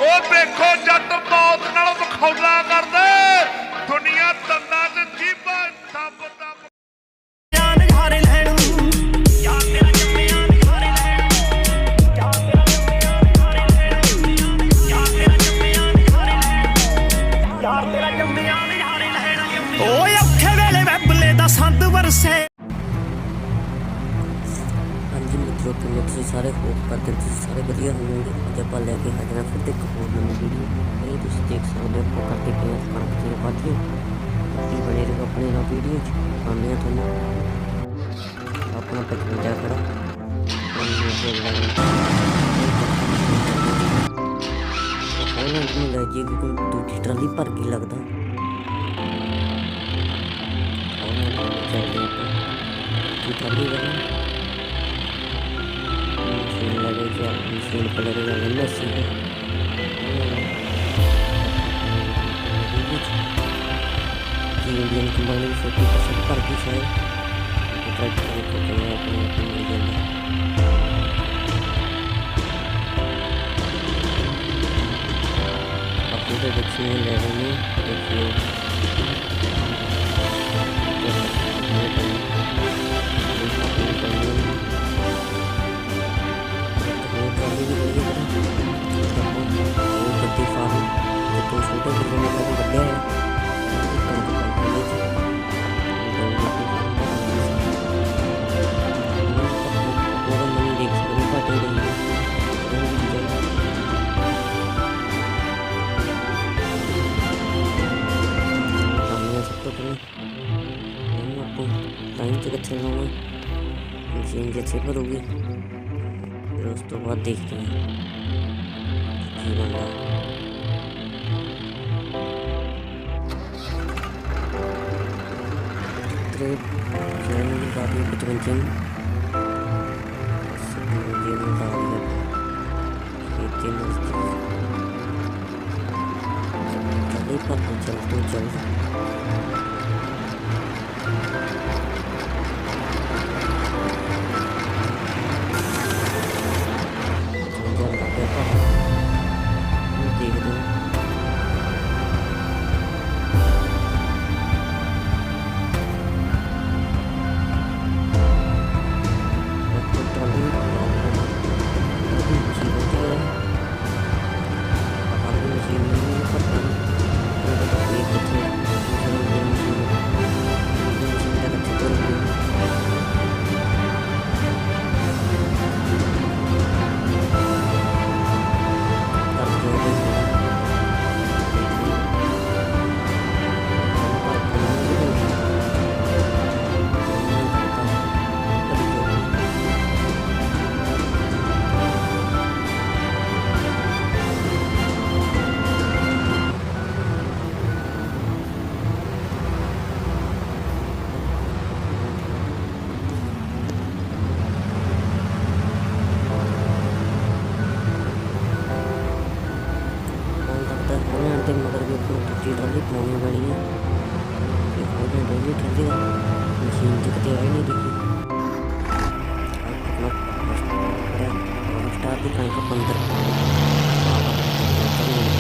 ਉਹ ਦੇਖੋ ਜੱਟ ਮੌਤ ਨਾਲ ਮਖੌਲਾ ਕਰਦੇ ਦੁਨੀਆ ਦੰਦਾਂ 'ਚ ਜੀਭਾਂ ਦੱਬ ਦੱਬ ਨਜ਼ਾਰੇ ਲੈਣ ਯਾਰ ਤੇਰਾ ਜੰਮਿਆ ਨਜ਼ਾਰੇ ਲੈਣ ਯਾਰ ਤੇਰਾ ਜੰਮਿਆ ਨਜ਼ਾਰੇ ਲੈਣ ਯਾਰ ਤੇਰਾ ਜੰਮਿਆ ਨਜ਼ਾਰੇ ਲੈਣ ਯਾਰ ਤੇਰਾ ਜੰਮਿਆ ਨਜ਼ਾਰੇ ਲੈਣ ਓਏ ਔਖੇ ਵੇਲੇ ਵੈਬਲੇ ਦਾ ਸੰਦ ਵਰਸੇ। ਹਾਂਜੀ ਮਿੱਤਰੋ, ਕਿਵੇਂ ਤੁਸੀਂ ਸਾਰੇ ਹੋਪ ਕਰਦੇ ਤੁਸੀਂ ਸਾਰੇ ਵਧੀਆ ਹੋਵੋਗੇ। ਅੱਜ ਆਪਾਂ ਲੈ ਕੇ ਹਾਜ਼ਰ ਹਾਂ ਫਿਰ ਇੱਕ ਹੋਰ ਨਵੀਂ ਵੀਡੀਓ। ਇਹ ਤੁਸੀਂ ਦੇਖ ਸਕਦੇ ਹੋ ਆਪਾਂ ਕਰਦੇ ਪਏ ਹਾਂ ਕਣਕ ਦੀਆਂ ਵਾਢੀਆਂ। ਕੀ ਬਣੇ ਰਹੋ ਆਪਣੇ ਨਾਲ ਵੀਡੀਓ 'ਚ ਆਉਂਦੇ ਹਾਂ ਤੁਹਾਨੂੰ ਆਪਣਾ 55 ਖੜਾ ਉਹਨਾਂ ਨੂੰ ਲੈ ਜੇ ਕੋਈ ਦੂਜੀ ਟਰਾਲੀ ਭਰ ਕੇ ਲੱਗਦਾ ਉਹਨਾਂ ਨੂੰ ਚੱਲਦੇ ਆਪਾਂ ਕੀ ਟਰਾਲੀ ਵਾਲਾ लगे क्या मशीन पर लगेगा गन्ना सीधे इंडियन कंपनी की 40% पर की शायद ट्रैक्टर को कहीं अपने मिल जाएगा। अपने तो देखिए लेवल में देखिए टाइम से कच्चे लाना मशीन जैसे भरोगी फिर उस तो बाद देखते हैं की बन रहा है। चलते चल मगर भी दूसरी ट्राली बनानी पड़ी है डेली ट्राली मशीन दिखते आई नहीं दिखी स्टार की कहीं का 15 पता नहीं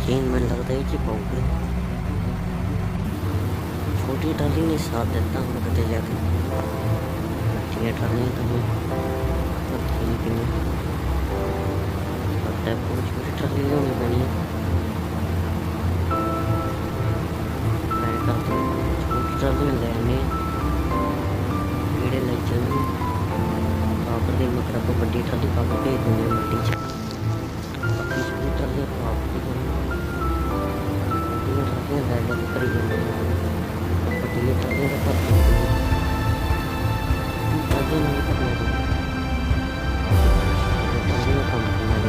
चेन में लगता है कि पाऊंगे छोटी ट्राली ने साथ देता हूँ कदे जाके बच्चियाँ ट्रालियाँ तो मैं ठीक है पता है छोटी ट्राली होनी पैनी है मैं करते छोटी ट्राली लेने कीड़े लग जाएंगे पाकर के मकर को बड़ी ट्राली पा के भेज देंगे मट्टी च बाकी छोटी ट्राली पाप की ट्रालियाँ लै लै करी जाएंगे बड़ी ट्रालियाँ का भर ट्रालियां नहीं करना ट्रालियां कम करना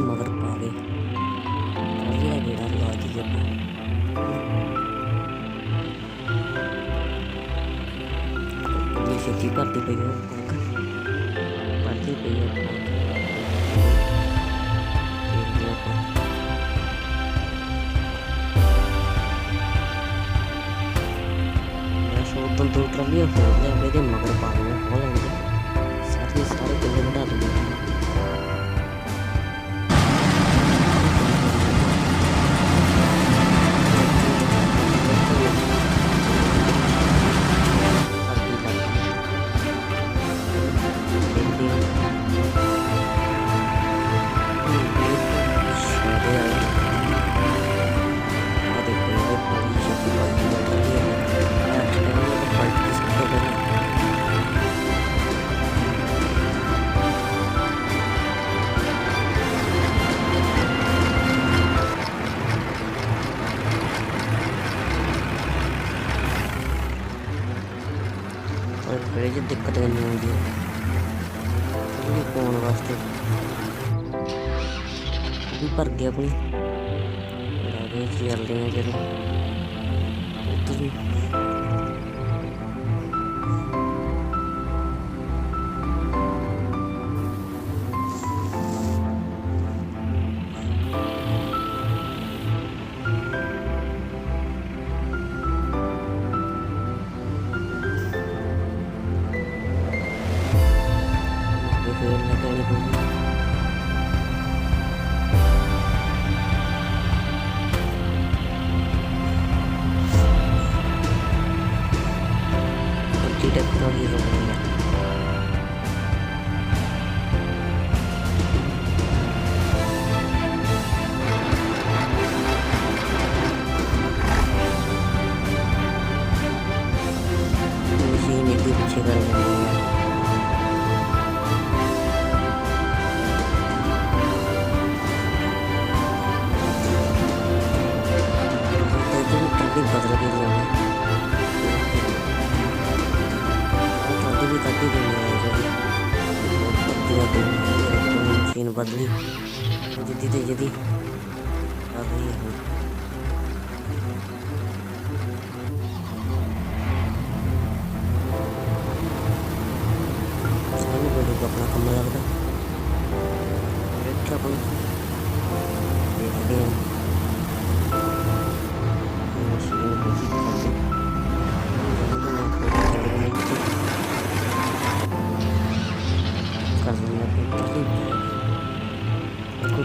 मगर पा गए ट्राली का बेड़ा ला दिया छेती भरती पई है भरती पई है तो दो ट्रालियां हो गए मगर पा गए हो लेंगे सारे किले बढ़ा देंगे बड़े जी दिक्कत करनी आती है पाने वास्ते भी भर गया अपनी चल रहे हैं चलो टेक्नोलॉजी हो गई है मशीन एक पीछे कर रही है बदल के लिए काटी मशीन बदली जदी तो जदी कर रही है अपना कम लगता देखते हैं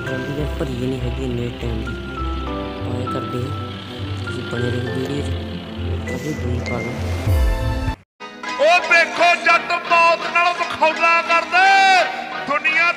ट्राली भरी नहीं हैगी इन्ने टाइम की आए करते बने रहे वीडियो ट्राली दूई पा लो ਉਹ ਵੇਖੋ ਜੱਟ ਮੌਤ ਨਾਲ ਮਖੌਲਾ ਕਰਦੇ ਦੁਨੀਆ